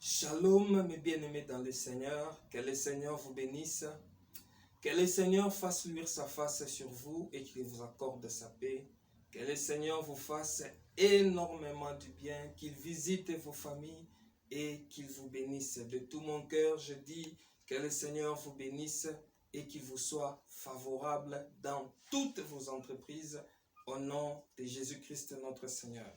Shalom mes bien-aimés dans le Seigneur, que le Seigneur vous bénisse, que le Seigneur fasse luire sa face sur vous et qu'il vous accorde sa paix, que le Seigneur vous fasse énormément du bien, qu'il visite vos familles et qu'il vous bénisse. De tout mon cœur, je dis que le Seigneur vous bénisse et qu'il vous soit favorable dans toutes vos entreprises au nom de Jésus-Christ notre Seigneur.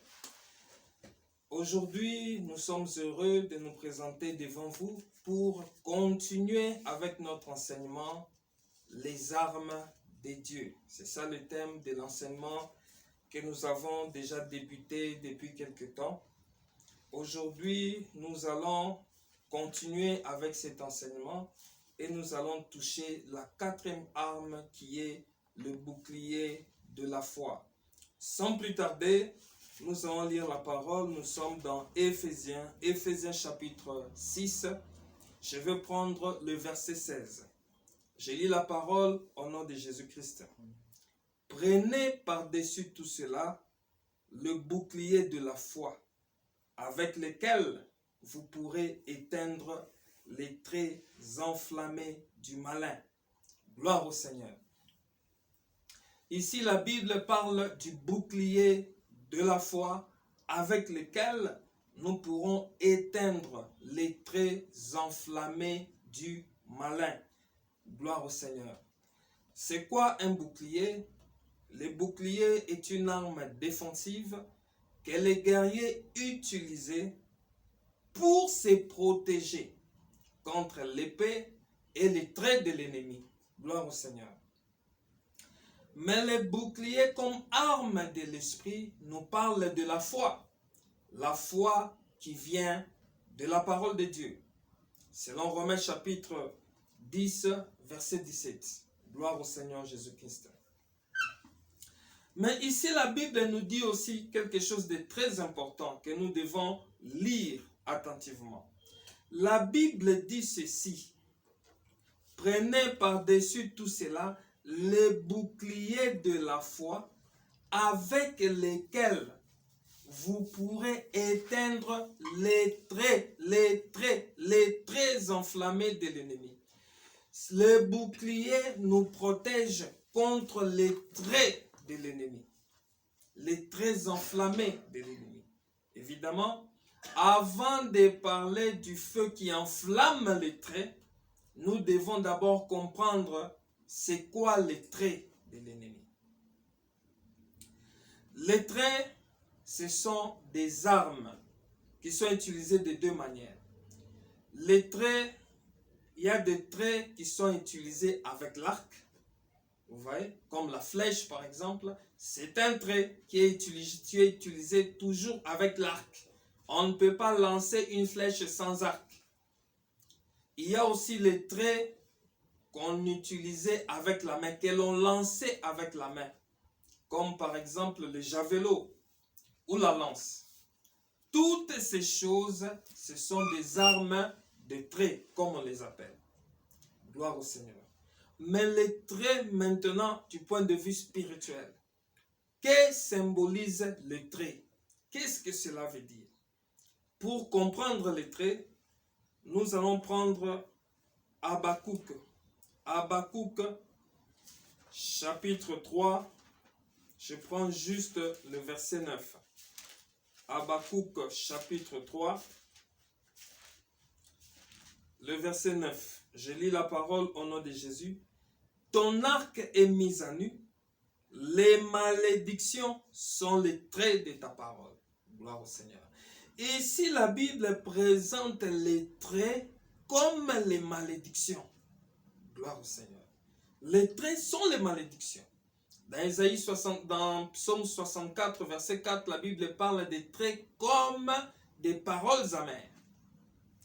Aujourd'hui, nous sommes heureux de nous présenter devant vous pour continuer avec notre enseignement, les armes de Dieu. C'est ça le thème de l'enseignement que nous avons déjà débuté depuis quelque temps. Aujourd'hui, nous allons continuer avec cet enseignement et nous allons toucher la quatrième arme qui est le bouclier de la foi. Sans plus tarder, nous allons lire la parole. Nous sommes dans Éphésiens chapitre 6. Je vais prendre le verset 16. Je lis la parole au nom de Jésus-Christ. Prenez par-dessus tout cela le bouclier de la foi, avec lequel vous pourrez éteindre les traits enflammés du malin. Gloire au Seigneur. Ici, la Bible parle du bouclier de la foi avec lequel nous pourrons éteindre les traits enflammés du malin. Gloire au Seigneur. C'est quoi un bouclier? Le bouclier est une arme défensive que les guerriers utilisaient pour se protéger contre l'épée et les traits de l'ennemi. Gloire au Seigneur. Mais le bouclier comme arme de l'esprit nous parle de la foi qui vient de la parole de Dieu. Selon Romains chapitre 10, verset 17. Gloire au Seigneur Jésus-Christ. Mais ici la Bible nous dit aussi quelque chose de très important que nous devons lire attentivement. La Bible dit ceci. Prenez par-dessus tout cela les boucliers de la foi avec lesquels vous pourrez éteindre les traits enflammés de l'ennemi. Le bouclier nous protège contre les traits de l'ennemi, les traits enflammés de l'ennemi. Évidemment, avant de parler du feu qui enflamme les traits, nous devons d'abord comprendre c'est quoi les traits de l'ennemi. Les traits, ce sont des armes qui sont utilisées de deux manières. Les traits, il y a des traits qui sont utilisés avec l'arc. Vous voyez, comme la flèche par exemple, c'est un trait qui est utilisé toujours avec l'arc. On ne peut pas lancer une flèche sans arc. Il y a aussi les traits qu'on utilisait avec la main, que l'on lançait avec la main, comme par exemple le javelot ou la lance. Toutes ces choses, ce sont des armes de trait, comme on les appelle. Gloire au Seigneur. Mais les traits maintenant, du point de vue spirituel, que symbolise le trait? Qu'est-ce que cela veut dire? Pour comprendre les traits, nous allons prendre Habakkuk. Habakkuk, chapitre 3, je prends juste le verset 9. Habakkuk, chapitre 3, le verset 9. Je lis la parole au nom de Jésus. Ton arc est mis à nu, les malédictions sont les traits de ta parole. Gloire au Seigneur. Et ici, la Bible présente les traits comme les malédictions. Gloire au Seigneur. Les traits sont les malédictions. Dans Psaume 64, verset 4, la Bible parle des traits comme des paroles amères.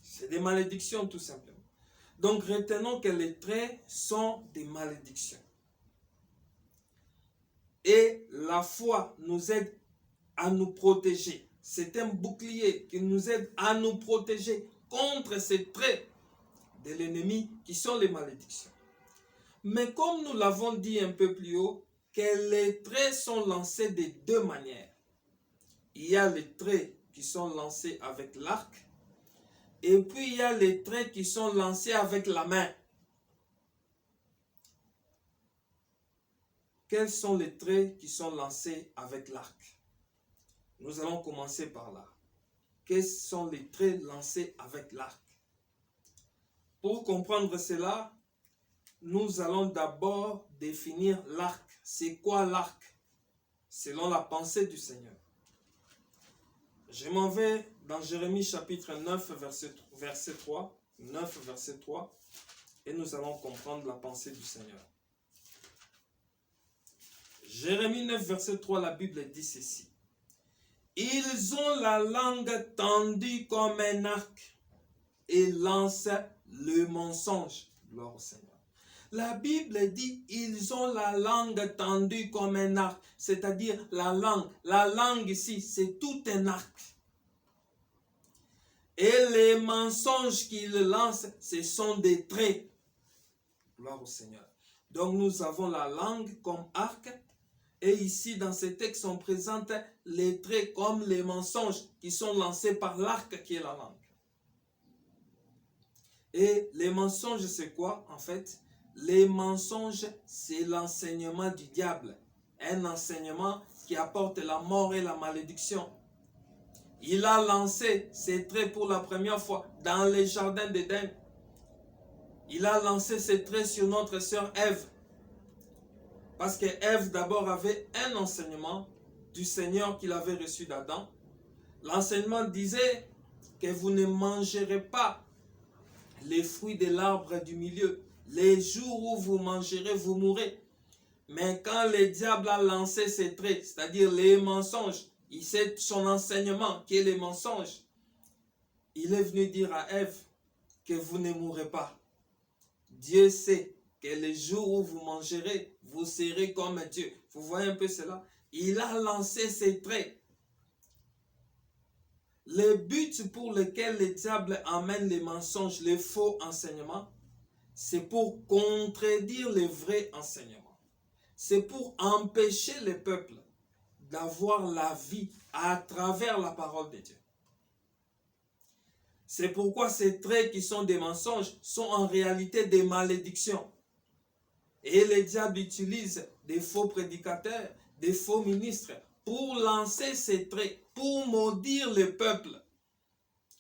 C'est des malédictions tout simplement. Donc retenons que les traits sont des malédictions. Et la foi nous aide à nous protéger. C'est un bouclier qui nous aide à nous protéger contre ces traits de l'ennemi qui sont les malédictions. Mais comme nous l'avons dit un peu plus haut, que les traits sont lancés de deux manières. Il y a les traits qui sont lancés avec l'arc Et puis il y a les traits qui sont lancés avec la main. Quels sont les traits qui sont lancés avec l'arc? Nous allons commencer par là. Quels sont les traits lancés avec l'arc? Pour comprendre cela, nous allons d'abord définir l'arc. C'est quoi l'arc? Selon la pensée du Seigneur. Je m'en vais dans Jérémie chapitre 9, verset 3. 9, verset 3. Et nous allons comprendre la pensée du Seigneur. Jérémie 9, verset 3, la Bible dit ceci. Ils ont la langue tendue comme un arc et lancent le mensonge. Gloire au Seigneur. La Bible dit, ils ont la langue tendue comme un arc, c'est-à-dire la langue. La langue ici, c'est tout un arc. Et les mensonges qu'ils lancent, ce sont des traits. Gloire au Seigneur. Donc nous avons la langue comme arc. Et ici, dans ce texte, on présente les traits comme les mensonges qui sont lancés par l'arc qui est la langue. Et les mensonges, c'est quoi en fait? Les mensonges, c'est l'enseignement du diable. Un enseignement qui apporte la mort et la malédiction. Il a lancé ses traits pour la première fois dans les jardins d'Éden. Il a lancé ses traits sur notre sœur Ève. Parce que Ève d'abord avait un enseignement du Seigneur qu'il avait reçu d'Adam. L'enseignement disait que vous ne mangerez pas les fruits de l'arbre du milieu. Les jours où vous mangerez, vous mourrez. Mais quand le diable a lancé ses traits, c'est-à-dire les mensonges, il sait son enseignement qui est les mensonges. Il est venu dire à Ève que vous ne mourrez pas. Dieu sait que les jours où vous mangerez, vous serez comme Dieu. Vous voyez un peu cela? Il a lancé ses traits. Le but pour lequel le diable amène les mensonges, les faux enseignements, c'est pour contredire les vrais enseignements. C'est pour empêcher le peuple d'avoir la vie à travers la parole de Dieu. C'est pourquoi ces traits qui sont des mensonges sont en réalité des malédictions. Et le diable utilise des faux prédicateurs, des faux ministres pour lancer ces traits, pour maudire le peuple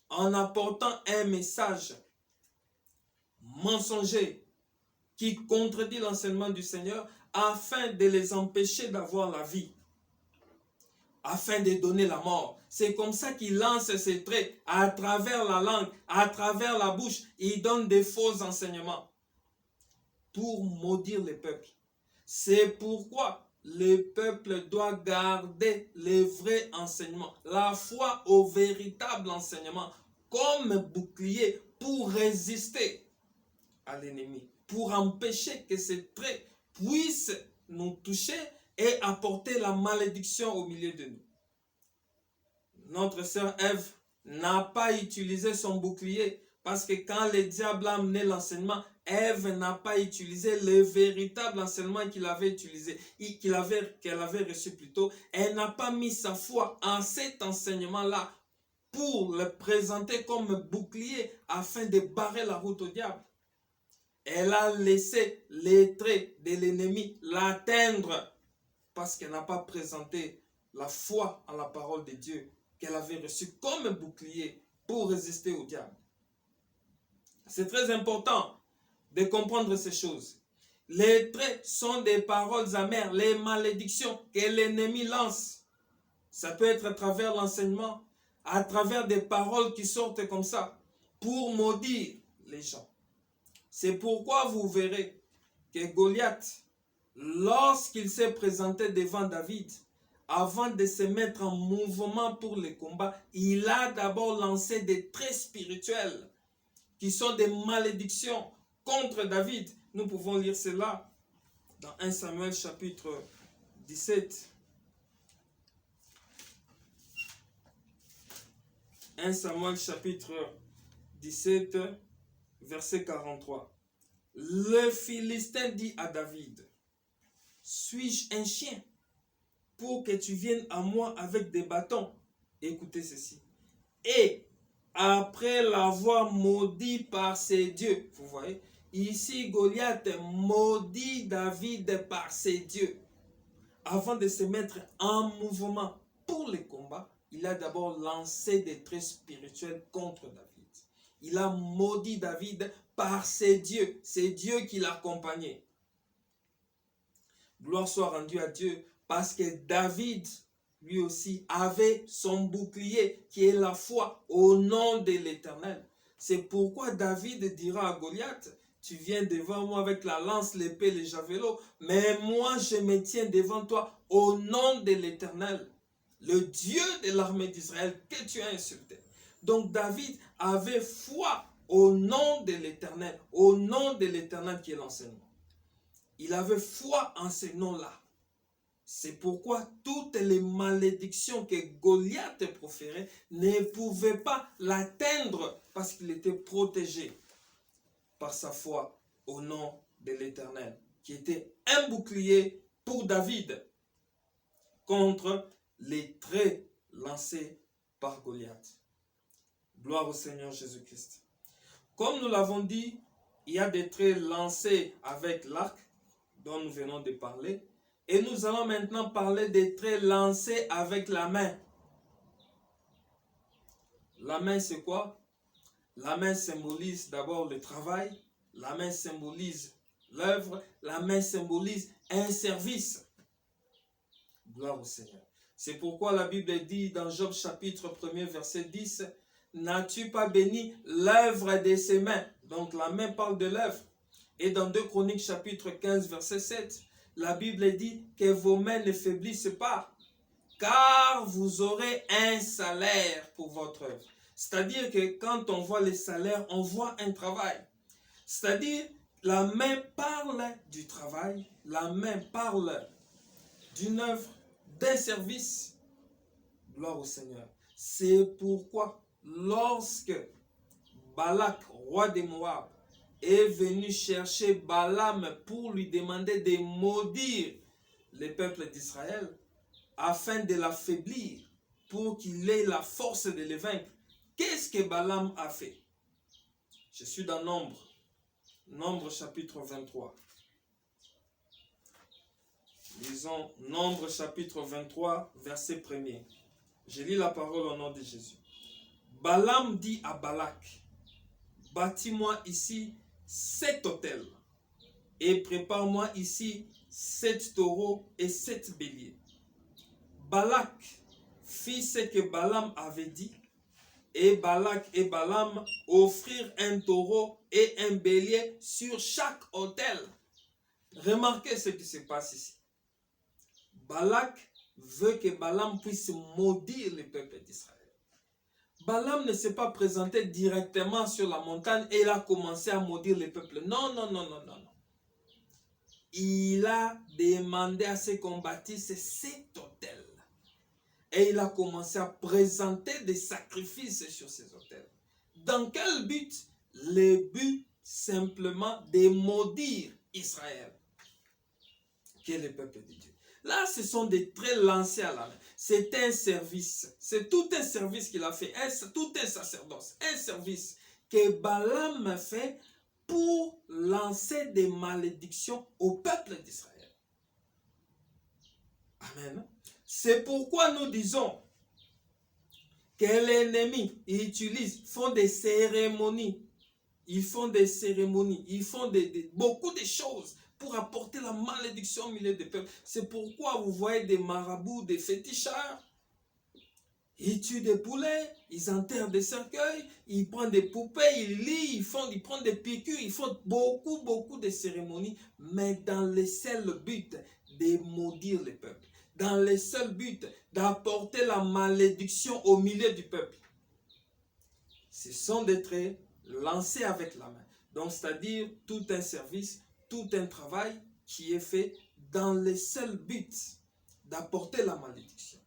en apportant un message mensonger qui contredit l'enseignement du Seigneur afin de les empêcher d'avoir la vie, afin de donner la mort. C'est comme ça qu'il lance ses traits à travers la langue, à travers la bouche. Il donne des faux enseignements pour maudire le peuple. C'est pourquoi le peuple doit garder les vrais enseignements, la foi au véritable enseignement, comme bouclier pour résister à l'ennemi, pour empêcher que ces traits puissent nous toucher et apporter la malédiction au milieu de nous. Notre sœur Ève n'a pas utilisé son bouclier parce que quand le diable a amené l'enseignement, Ève n'a pas utilisé le véritable enseignement qu'elle avait reçu plus tôt. Elle n'a pas mis sa foi en cet enseignement-là pour le présenter comme bouclier afin de barrer la route au diable. Elle a laissé les traits de l'ennemi l'atteindre parce qu'elle n'a pas présenté la foi en la parole de Dieu qu'elle avait reçue comme un bouclier pour résister au diable. C'est très important de comprendre ces choses. Les traits sont des paroles amères, les malédictions que l'ennemi lance. Ça peut être à travers l'enseignement, à travers des paroles qui sortent comme ça, pour maudire les gens. C'est pourquoi vous verrez que Goliath, lorsqu'il s'est présenté devant David, avant de se mettre en mouvement pour le combat, il a d'abord lancé des traits spirituels qui sont des malédictions contre David. Nous pouvons lire cela dans 1 Samuel chapitre 17. 1 Samuel chapitre 17, verset 43. Le Philistin dit à David, « Suis-je un chien pour que tu viennes à moi avec des bâtons ?» Écoutez ceci. « Et après l'avoir maudit par ses dieux. Vous voyez, ici Goliath maudit David par ses dieux. Avant de se mettre en mouvement pour les combats, il a d'abord lancé des traits spirituels contre David. Il a maudit David par ses dieux qui l'accompagnaient. Gloire soit rendue à Dieu, parce que David, lui aussi, avait son bouclier, qui est la foi, au nom de l'Éternel. C'est pourquoi David dira à Goliath, tu viens devant moi avec la lance, l'épée, le javelot, mais moi je me tiens devant toi au nom de l'Éternel, le Dieu de l'armée d'Israël que tu as insulté. Donc David avait foi au nom de l'Éternel, au nom de l'Éternel qui est l'enseignement. Il avait foi en ce nom-là. C'est pourquoi toutes les malédictions que Goliath proférait ne pouvaient pas l'atteindre parce qu'il était protégé par sa foi au nom de l'Éternel, qui était un bouclier pour David contre les traits lancés par Goliath. Gloire au Seigneur Jésus-Christ. Comme nous l'avons dit, il y a des traits lancés avec l'arc dont nous venons de parler. Et nous allons maintenant parler des traits lancés avec la main. La main, c'est quoi? La main symbolise d'abord le travail. La main symbolise l'œuvre. La main symbolise un service. Gloire au Seigneur. C'est pourquoi la Bible dit dans Job chapitre 1er verset 10, n'as-tu pas béni l'œuvre de ses mains? Donc la main parle de l'œuvre. Et dans 2 Chroniques chapitre 15 verset 7, la Bible dit que vos mains ne faiblissent pas, car vous aurez un salaire pour votre œuvre. C'est-à-dire que quand on voit les salaires, on voit un travail. C'est-à-dire, la main parle du travail, la main parle d'une œuvre, d'un service. Gloire au Seigneur. C'est pourquoi, lorsque Balak, roi des Moab, est venu chercher Balaam pour lui demander de maudire les peuples d'Israël afin de l'affaiblir pour qu'il ait la force de les vaincre. Qu'est-ce que Balaam a fait? Je suis dans Nombre chapitre 23. Lisons Nombre chapitre 23, verset 1er. Je lis la parole au nom de Jésus. Balaam dit à Balak, bâtis-moi ici 7 autels et prépare-moi ici 7 taureaux et 7 béliers. Balak fit ce que Balaam avait dit, et Balak et Balaam offrirent un taureau et un bélier sur chaque autel. Remarquez ce qui se passe ici. Balak veut que Balaam puisse maudire le peuple d'Israël. Balaam ne s'est pas présenté directement sur la montagne et il a commencé à maudire le peuple. Non, non, non, non, non, non. Il a demandé à ses combattants cet autel. Et il a commencé à présenter des sacrifices sur ces autels. Dans quel but? Le but simplement de maudire Israël, qui est le peuple de Dieu. Là, ce sont des traits lancés à la main. C'est un service. C'est tout un service qu'il a fait. Tout un sacerdoce. Un service que Balaam fait pour lancer des malédictions au peuple d'Israël. Amen. C'est pourquoi nous disons que l'ennemi font des cérémonies. Ils font des cérémonies. Ils font beaucoup de choses pour apporter la malédiction au milieu des peuples. C'est pourquoi vous voyez des marabouts, des fétichards. Ils tuent des poulets, ils enterrent des cercueils, ils prennent des poupées, ils lient, ils prennent des piqûres, ils font beaucoup de cérémonies, mais dans le seul but de maudire le peuple. Dans le seul but d'apporter la malédiction au milieu du peuple. Ce sont des traits lancés avec la main. Donc, c'est-à-dire tout un service, tout un travail qui est fait dans le seul but d'apporter la malédiction.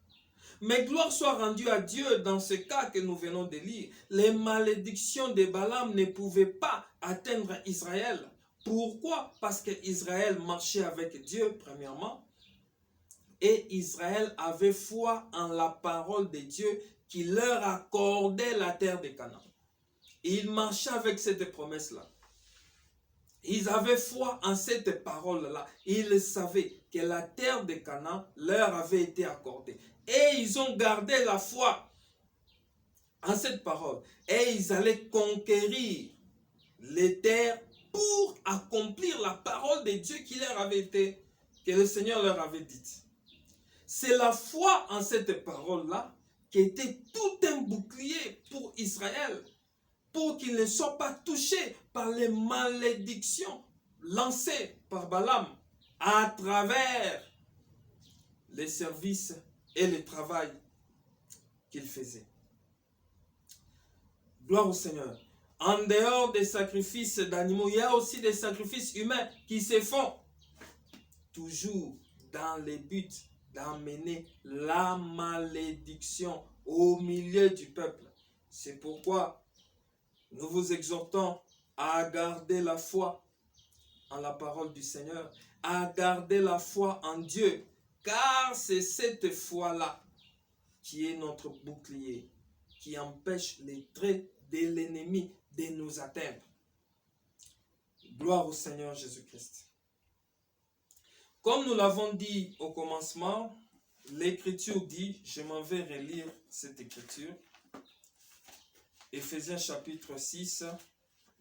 Mais gloire soit rendue à Dieu dans ce cas que nous venons de lire. Les malédictions de Balaam ne pouvaient pas atteindre Israël. Pourquoi? Parce qu'Israël marchait avec Dieu, premièrement. Et Israël avait foi en la parole de Dieu qui leur accordait la terre de Canaan. Ils marchaient avec cette promesse-là. Ils avaient foi en cette parole-là. Ils savaient que la terre de Canaan leur avait été accordée. Et ils ont gardé la foi en cette parole. Et ils allaient conquérir les terres pour accomplir la parole de Dieu qui leur avait été, que le Seigneur leur avait dite. C'est la foi en cette parole-là qui était tout un bouclier pour Israël, pour qu'il ne soit pas touché par les malédictions lancées par Balaam à travers les services et le travail qu'il faisait. Gloire au Seigneur. En dehors des sacrifices d'animaux, il y a aussi des sacrifices humains qui se font, toujours dans le but d'amener la malédiction au milieu du peuple. C'est pourquoi nous vous exhortons à garder la foi en la parole du Seigneur, à garder la foi en Dieu, car c'est cette foi-là qui est notre bouclier, qui empêche les traits de l'ennemi de nous atteindre. Gloire au Seigneur Jésus-Christ. Comme nous l'avons dit au commencement, l'Écriture dit, je m'en vais relire cette Écriture, Éphésiens chapitre 6,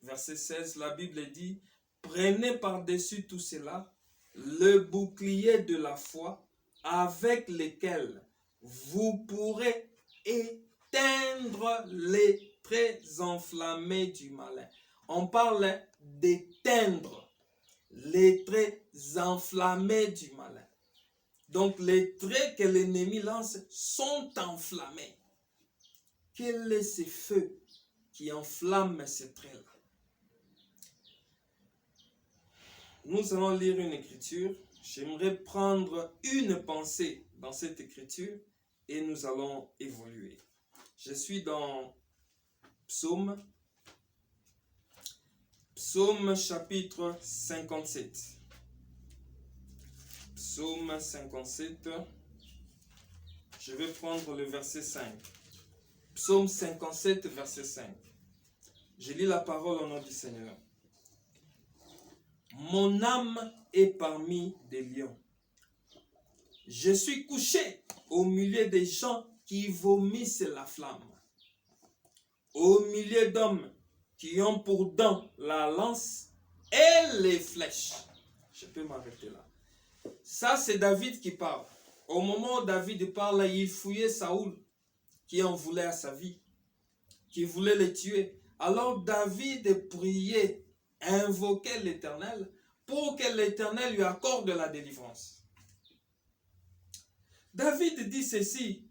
verset 16, la Bible dit, prenez par-dessus tout cela le bouclier de la foi avec lequel vous pourrez éteindre les traits enflammés du malin. On parle d'éteindre les traits enflammés du malin. Donc les traits que l'ennemi lance sont enflammés. Quel est ce feu qui enflamme ces traits-là? Nous allons lire une écriture. J'aimerais prendre une pensée dans cette écriture et nous allons évoluer. Je suis dans Psaume chapitre 57. Psaume 57. Je vais prendre le verset 5. Psaume 57, verset 5. Je lis la parole au nom du Seigneur. Mon âme est parmi des lions. Je suis couché au milieu des gens qui vomissent la flamme. Au milieu d'hommes qui ont pour dents la lance et les flèches. Je peux m'arrêter là. Ça, c'est David qui parle. Au moment où David parle, il fouillait Saoul, qui en voulait à sa vie, qui voulait le tuer. Alors David priait, invoquait l'Éternel pour que l'Éternel lui accorde la délivrance. David dit ceci,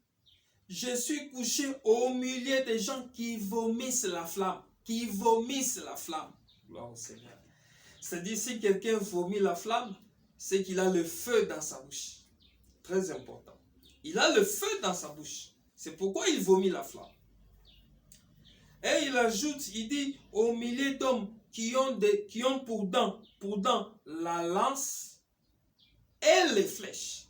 je suis couché au milieu des gens qui vomissent la flamme, qui vomissent la flamme. Gloire au Seigneur. C'est-à-dire, si quelqu'un vomit la flamme, c'est qu'il a le feu dans sa bouche. Très important. Il a le feu dans sa bouche. C'est pourquoi il vomit la flamme. Et il ajoute, il dit, au milieu d'hommes qui ont pour dents la lance et les flèches.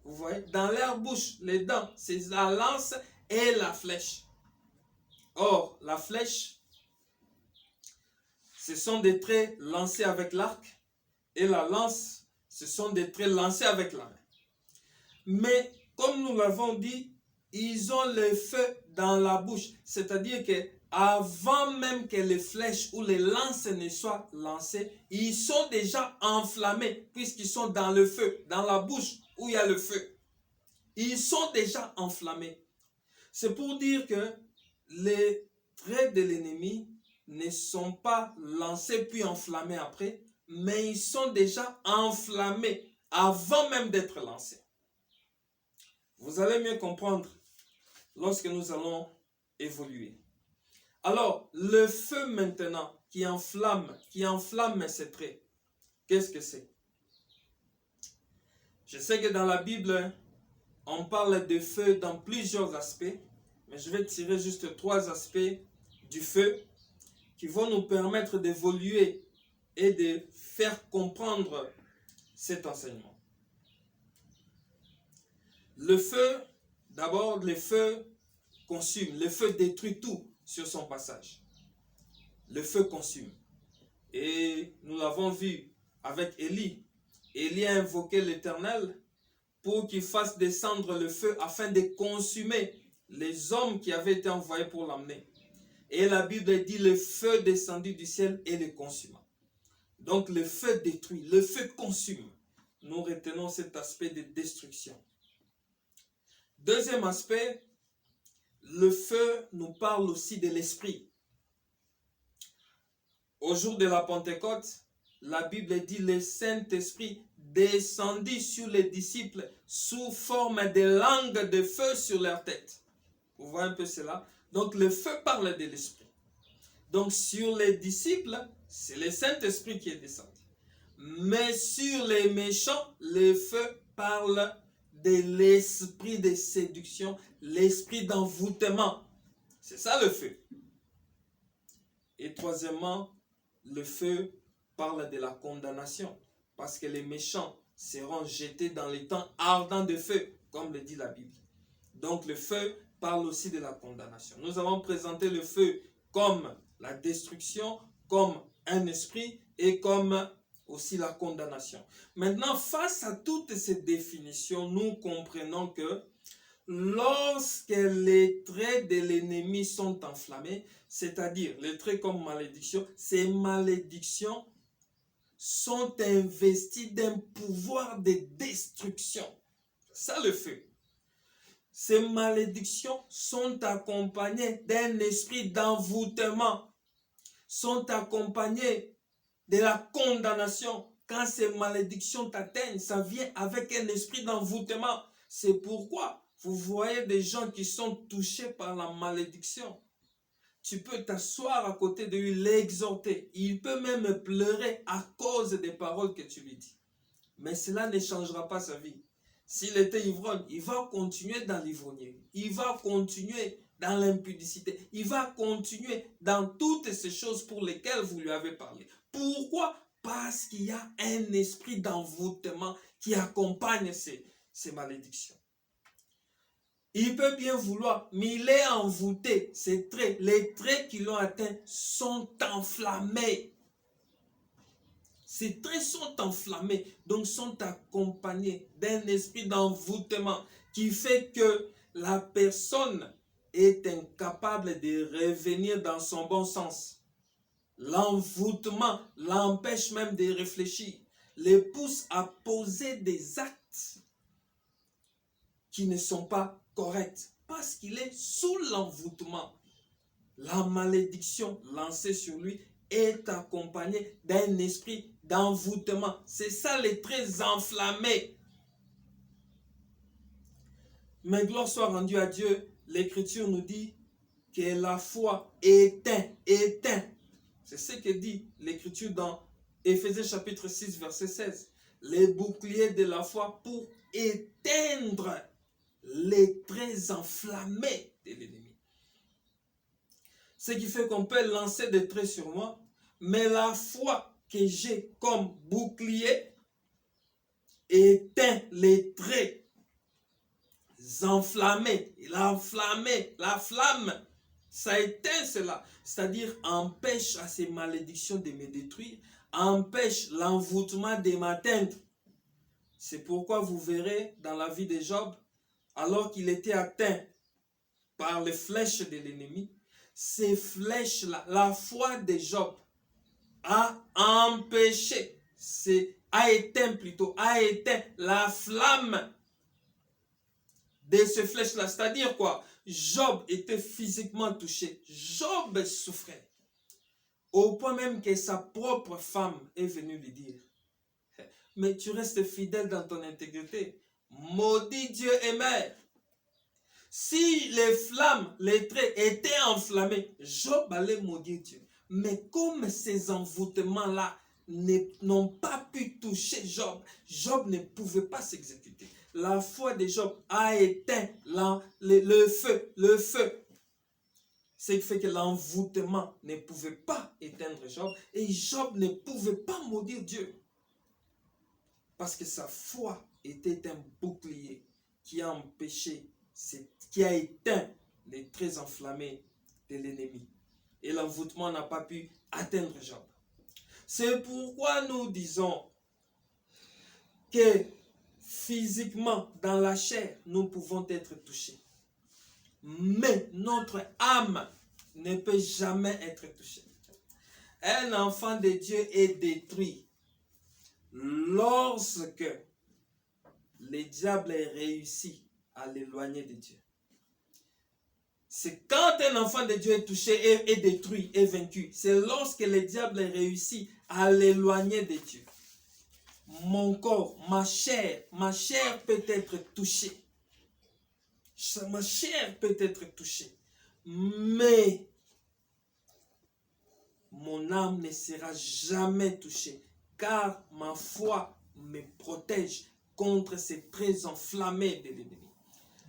Vous voyez, dans leur bouche, les dents, c'est la lance et la flèche. Or, la flèche, ce sont des traits lancés avec l'arc, et la lance, ce sont des traits lancés avec la main. Mais, comme nous l'avons dit, ils ont le feu dans la bouche. C'est-à-dire que avant même que les flèches ou les lances ne soient lancées, ils sont déjà enflammés, puisqu'ils sont dans le feu, dans la bouche où il y a le feu. Ils sont déjà enflammés. C'est pour dire que les traits de l'ennemi ne sont pas lancés puis enflammés après, mais ils sont déjà enflammés avant même d'être lancés. Vous allez mieux comprendre lorsque nous allons évoluer. Alors, le feu maintenant qui enflamme ces traits, qu'est-ce que c'est? Je sais que dans la Bible, on parle de feu dans plusieurs aspects, mais je vais tirer juste 3 aspects du feu qui vont nous permettre d'évoluer et de faire comprendre cet enseignement. Le feu, d'abord le feu consume. Le feu détruit tout sur son passage. Le feu consume. Et nous l'avons vu avec Élie. Élie a invoqué l'Éternel pour qu'il fasse descendre le feu afin de consumer les hommes qui avaient été envoyés pour l'emmener. Et la Bible dit le feu descendu du ciel et le consuma. Donc le feu détruit, le feu consume. Nous retenons cet aspect de destruction. Deuxième aspect, le feu nous parle aussi de l'esprit. Au jour de la Pentecôte, la Bible dit le Saint-Esprit descendit sur les disciples sous forme de langues de feu sur leur tête. Vous voyez un peu cela? Donc le feu parle de l'esprit. Donc sur les disciples, c'est le Saint-Esprit qui est descendu. Mais sur les méchants, le feu parle de l'esprit de séduction, l'esprit d'envoûtement. C'est ça le feu. Et troisièmement, le feu parle de la condamnation. Parce que les méchants seront jetés dans les temps ardents de feu, comme le dit la Bible. Donc le feu parle aussi de la condamnation. Nous avons présenté le feu comme la destruction, comme un esprit et comme aussi la condamnation. Maintenant, face à toutes ces définitions, nous comprenons que lorsque les traits de l'ennemi sont enflammés, c'est-à-dire les traits comme malédiction, ces malédictions sont investies d'un pouvoir de destruction. C'est ça le feu. Ces malédictions sont accompagnées d'un esprit d'envoûtement, sont accompagnées de la condamnation. Quand ces malédictions t'atteignent, ça vient avec un esprit d'envoûtement. C'est pourquoi vous voyez des gens qui sont touchés par la malédiction. Tu peux t'asseoir à côté de lui, l'exhorter. Il peut même pleurer à cause des paroles que tu lui dis. Mais cela ne changera pas sa vie. S'il était ivrogne, il va continuer dans l'ivrognerie. Il va continuer dans l'impudicité. Il va continuer dans toutes ces choses pour lesquelles vous lui avez parlé. Pourquoi? Parce qu'il y a un esprit d'envoûtement qui accompagne ces malédictions. Il peut bien vouloir, mais il est envoûté. Les traits qui l'ont atteint sont enflammés. Ces traits sont enflammés, donc sont accompagnés d'un esprit d'envoûtement qui fait que la personne est incapable de revenir dans son bon sens. L'envoûtement l'empêche même de réfléchir, les pousse à poser des actes qui ne sont pas corrects parce qu'il est sous l'envoûtement. La malédiction lancée sur lui est accompagnée d'un esprit d'envoûtement. C'est ça les traits enflammés. Mais gloire soit rendue à Dieu, l'Écriture nous dit que la foi éteint. C'est ce que dit l'Écriture dans Éphésiens chapitre 6, verset 16. Les boucliers de la foi pour éteindre les traits enflammés de l'ennemi. Ce qui fait qu'on peut lancer des traits sur moi, mais la foi que j'ai comme bouclier éteint les traits enflammés. La flamme, ça éteint cela. C'est-à-dire empêche à ces malédictions de me détruire, empêche l'envoûtement de m'atteindre. C'est pourquoi vous verrez dans la vie de Job, alors qu'il était atteint par les flèches de l'ennemi, ces flèches-là, la foi de Job a empêché, a éteint la flamme de ces flèches-là. C'est-à-dire quoi? Job était physiquement touché. Job souffrait. Au point même que sa propre femme est venue lui dire, mais tu restes fidèle dans ton intégrité. Maudit Dieu et mère. Si les flammes, les traits étaient enflammés, Job allait maudire Dieu. Mais comme ces envoûtements-là n'ont pas pu toucher Job, Job ne pouvait pas s'exécuter. La foi de Job a éteint le feu. Ce qui fait que l'envoûtement ne pouvait pas éteindre Job et Job ne pouvait pas maudire Dieu. Parce que sa foi était un bouclier qui a empêché, qui a éteint les traits enflammés de l'ennemi. Et l'envoûtement n'a pas pu atteindre Job. C'est pourquoi nous disons que physiquement, dans la chair, nous pouvons être touchés. Mais notre âme ne peut jamais être touchée. Un enfant de Dieu est détruit lorsque le diable réussit à l'éloigner de Dieu. C'est quand un enfant de Dieu est touché, est détruit, est vaincu. C'est lorsque le diable réussit à l'éloigner de Dieu. Mon corps, ma chair peut être touchée. Ma chair peut être touchée. Mais mon âme ne sera jamais touchée, car ma foi me protège contre ces traits enflammés de l'ennemi.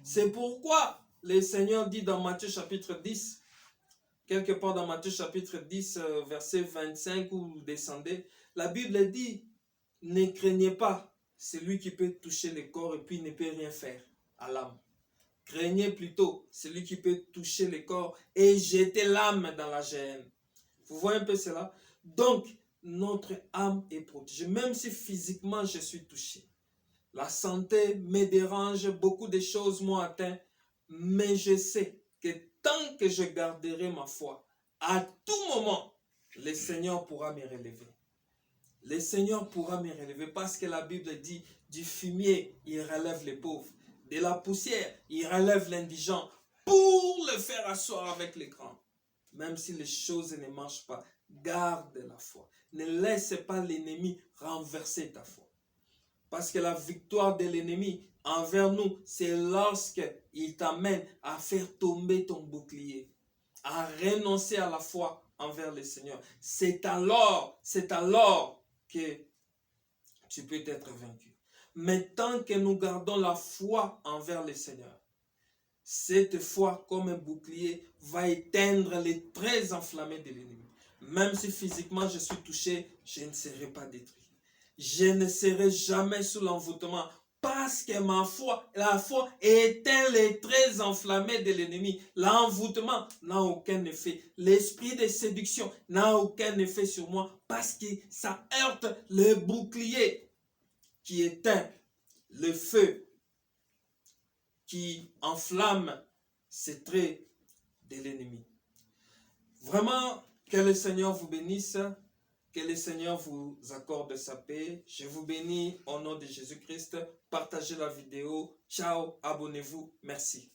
C'est pourquoi le Seigneur dit dans Matthieu chapitre 10, quelque part dans Matthieu chapitre 10, verset 25, où vous descendez, la Bible dit, ne craignez pas celui qui peut toucher le corps et puis ne peut rien faire à l'âme. Craignez plutôt celui qui peut toucher le corps et jeter l'âme dans la géhenne. Vous voyez un peu cela? Donc, notre âme est protégée, même si physiquement je suis touché. La santé me dérange, beaucoup de choses m'ont atteint, mais je sais que tant que je garderai ma foi, à tout moment, le Seigneur pourra me relever. Le Seigneur pourra me relever parce que la Bible dit, du fumier, il relève les pauvres. De la poussière, il relève l'indigent pour le faire asseoir avec les grands. Même si les choses ne marchent pas, garde la foi. Ne laisse pas l'ennemi renverser ta foi. Parce que la victoire de l'ennemi envers nous, c'est lorsqu'il t'amène à faire tomber ton bouclier, à renoncer à la foi envers le Seigneur. C'est alors que tu peux être vaincu. Mais tant que nous gardons la foi envers le Seigneur, cette foi comme un bouclier va éteindre les traits enflammés de l'ennemi. Même si physiquement je suis touché, je ne serai pas détruit. Je ne serai jamais sous l'envoûtement parce que la foi éteint les traits enflammés de l'ennemi. L'envoûtement n'a aucun effet. L'esprit de séduction n'a aucun effet sur moi parce que ça heurte le bouclier qui éteint le feu, qui enflamme ces traits de l'ennemi. Vraiment, que le Seigneur vous bénisse, que le Seigneur vous accorde sa paix. Je vous bénis au nom de Jésus-Christ. Partagez la vidéo. Ciao, abonnez-vous. Merci.